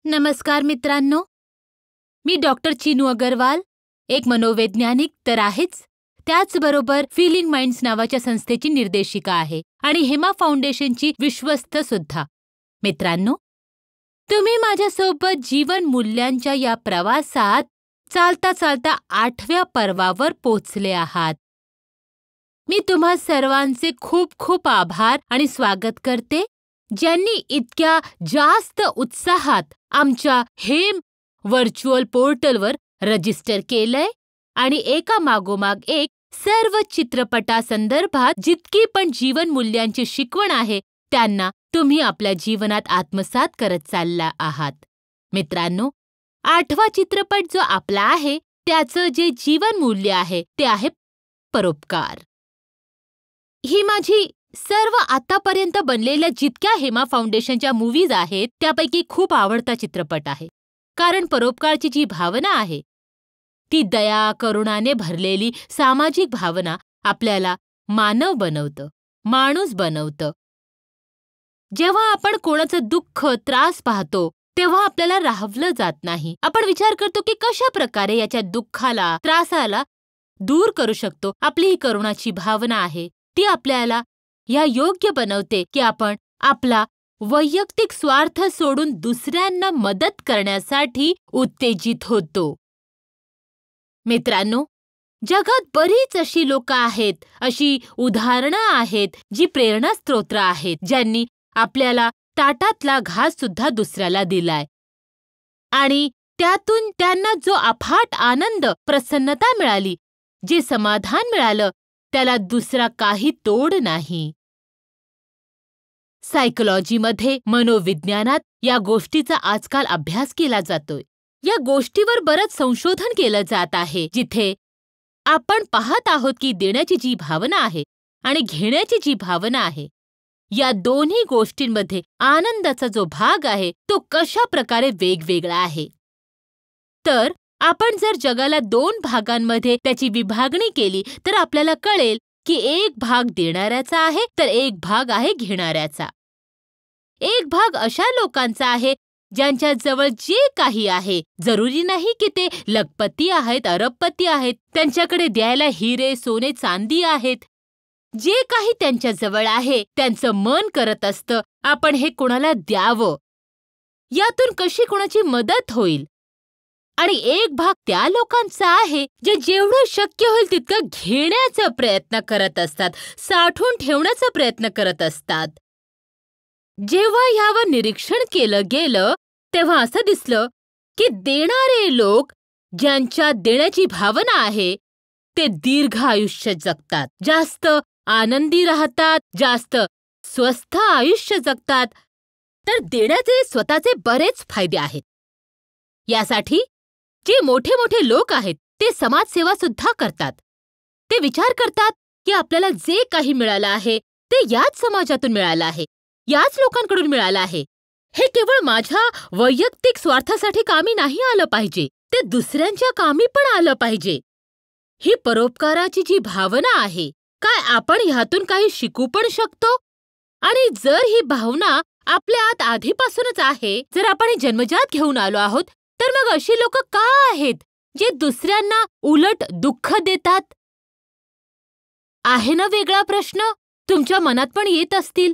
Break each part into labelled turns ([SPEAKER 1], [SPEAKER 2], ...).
[SPEAKER 1] नमस्कार मित्रांनो, मी डॉक्टर चिनू अगरवाल, एक मनोवैज्ञानिक तर आहेच, त्याचबरोबर फीलिंग माइंड्स नावाच्या संस्थेची निर्देशिका आहे आणि हेमा फाउंडेशनची विश्वस्त सुद्धा. मित्रांनो, तुम्ही माझ्यासोबत जीवन मूल्यांच्या या प्रवासात चालता चालता 8व्या पर्वावर पोचले आहात. मी तुम्हा सर्वांचे खूप खूप आभार आणि स्वागत करते, ज्यांनी इतक्या जास्त उत्साहात आमच्या हेम व्हर्च्युअल पोर्टलवर रजिस्टर केलंय आणि एका मागोमाग एक सर्व चित्रपटासंदर्भात जितकी पण जीवन मूल्यांची शिकवण आहे त्यांना तुम्ही आपल्या जीवनात आत्मसात करत चालला आहात. मित्रांनो, 8वा चित्रपट जो आपला आहे त्याचं जे जीवन मूल्य आहे ते आहे परोपकार. ही माझी सर्व आतापर्यंत बनलेल्या जितक्या हेमा फाउंडेशनच्या मूव्हीज आहेत त्यापैकी खूप आवडता चित्रपट आहे. कारण परोपकारची जी भावना आहे ती दया करुणाने भरलेली सामाजिक भावना आपल्याला मानव बनवतं, माणूस बनवतं. जेव्हा आपण कोणाचं दुःख त्रास पाहतो तेव्हा आपल्याला राहवलं जात नाही. आपण विचार करतो की कशा प्रकारे याच्या दुःखाला त्रासाला दूर करू शकतो. आपली ही करुणाची भावना आहे ती आपल्याला या योग्य बनवते की आपण आपला वैयक्तिक स्वार्थ सोडून दुसऱ्यांना मदत करण्यासाठी उत्तेजित होतो. मित्रांनो, जगात बरीच अशी लोक आहेत, अशी उदाहरणं आहेत जी प्रेरणास्त्रोत आहेत, ज्यांनी आपल्याला ताटातला घास सुद्धा दुसऱ्याला दिलाय आणि त्यातून त्यांना जो अफाट आनंद, प्रसन्नता मिळाली, जे समाधान मिळालं, त्याला दुसरा काही तोड नाही. सायकोलॉजीमध्ये, मनोविज्ञानात या गोष्टीचा आजकाल अभ्यास केला जातोय. या गोष्टीवर बरंच संशोधन केलं जात आहे, जिथे आपण पाहत आहोत की देण्याची जी भावना आहे आणि घेण्याची जी भावना आहे, या दोन्ही गोष्टींमध्ये आनंदाचा जो भाग आहे तो कशा प्रकारे वेगवेगळा आहे. तर आपण जर जगाला 2 भागांमध्ये त्याची विभागणी केली तर आपल्याला कळेल की एक भाग देणाऱ्याचा आहे तर एक भाग आहे घेणाऱ्याचा. एक भाग अशा लोकांचा आहे ज्यांच्या जवळ जे काही आहे, जरुरी नाही की ते लखपती आहेत, अरबपती आहेत, त्यांच्याकडे द्यायला हिरे, सोने, चांदी आहेत. जे काही त्यांच्या जवळ आहे त्यांचं मन करत असतं आपण हे कोणाला द्यावं, यातून कशी कोणाची मदत होईल. आणि एक भाग त्या लोकांचा आहे जे जेवढं शक्य होईल तितकं घेण्याचा प्रयत्न करत असतात, साठवून ठेवण्याचा प्रयत्न करत असतात. जेव्हा ह्यावर निरीक्षण केलं गेलं तेव्हा असं दिसलं की देणारे लोक, ज्यांच्या देण्याची भावना आहे, ते दीर्घ आयुष्य जगतात, जास्त आनंदी राहतात, जास्त स्वस्थ आयुष्य जगतात. तर देण्याचे स्वतःचे बरेच फायदे आहेत. यासाठी जे मोठे मोठे लोक आहेत ते समाजसेवा सुद्धा करतात. ते विचार करतात की आपल्याला जे काही मिळालं आहे ते याच समाजातून मिळालं आहे, याच लोकांकडून मिळालं आहे. हे केवळ माझ्या वैयक्तिक स्वार्थासाठी कामी नाही आलं पाहिजे, ते दुसऱ्यांच्या कामी पण आलं पाहिजे. ही परोपकाराची जी भावना आहे, काय आपण ह्यातून काही शिकू पण शकतो? आणि जर ही भावना आपल्या आत आधीपासूनच आहे, जर आपण ही जन्मजात घेऊन आलो आहोत, तर मग अशी लोक का आहेत जे दुसऱ्यांना उलट दुःख देतात? आहे ना वेगळा प्रश्न? तुमच्या मनात पण येत असतील.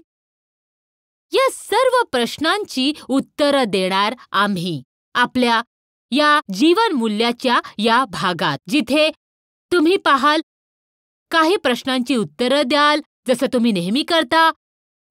[SPEAKER 1] या सर्व प्रश्नांची उत्तरं देणार आम्ही आपल्या या जीवन मूल्याच्या या भागात, जिथे तुम्ही पाहाल काही प्रश्नांची उत्तरं द्याल, जसं तुम्ही नेहमी करता,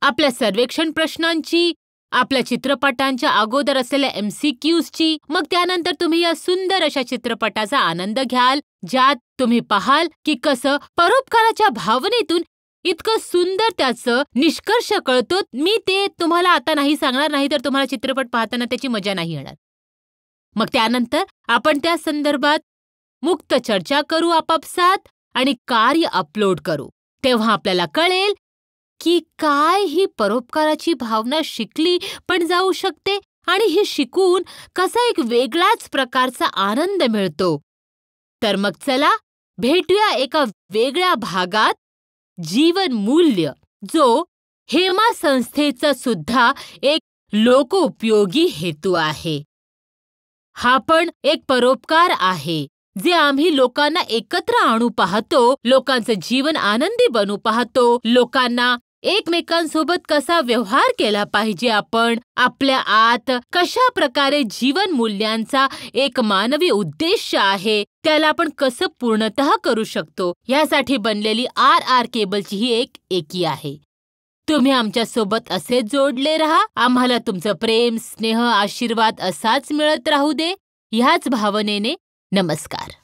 [SPEAKER 1] आपल्या सर्वेक्षण प्रश्नांची, आपल्या चित्रपटांच्या अगोदर असलेल्या MCQsची. मग त्यानंतर तुम्ही या सुंदर अशा चित्रपटाचा आनंद घ्याल, ज्यात तुम्ही पाहाल की कसं परोपकाराच्या भावनेतून इतकं सुंदर त्याचं निष्कर्ष कळतो. मी ते तुम्हाला आता नाही सांगणार, नाही तर तुम्हाला चित्रपट पाहताना त्याची मजा नाही येणार. मग त्यानंतर आपण त्या संदर्भात मुक्त चर्चा करू आपापसात आणि कार्य अपलोड करू. तेव्हा आपल्याला कळेल की काय ही परोपकाराची भावना शिकली पण जाऊ शकते आणि हे शिकून कसा एक वेगळाच प्रकारचा आनंद मिळतो. तर मग चला भेटूया एका वेगळ्या भागात, जीवन मूल्य, जो हेमा संस्थेचा सुद्धा एक लोकोपयोगी हेतू आहे. हा पण एक परोपकार आहे, जे आम्ही लोकांना एकत्र आणू पाहतो, लोकांचं जीवन आनंदी बनवू पाहतो, लोकांना एकमेकांसोबत कसा व्यवहार केला पाहिजे, आपण आपल्या आत कशा प्रकारे जीवन मूल्यांचा एक मानवी उद्देश आहे, त्याला आपण कसं पूर्णतः करू शकतो, यासाठी बनलेली RR केबलची ही एक एकी आहे. तुम्ही आमच्या सोबत असेच जोडले राहा. आम्हाला तुमचं प्रेम, स्नेह, आशीर्वाद असाच मिळत राहू दे. ह्याच भावनेने नमस्कार.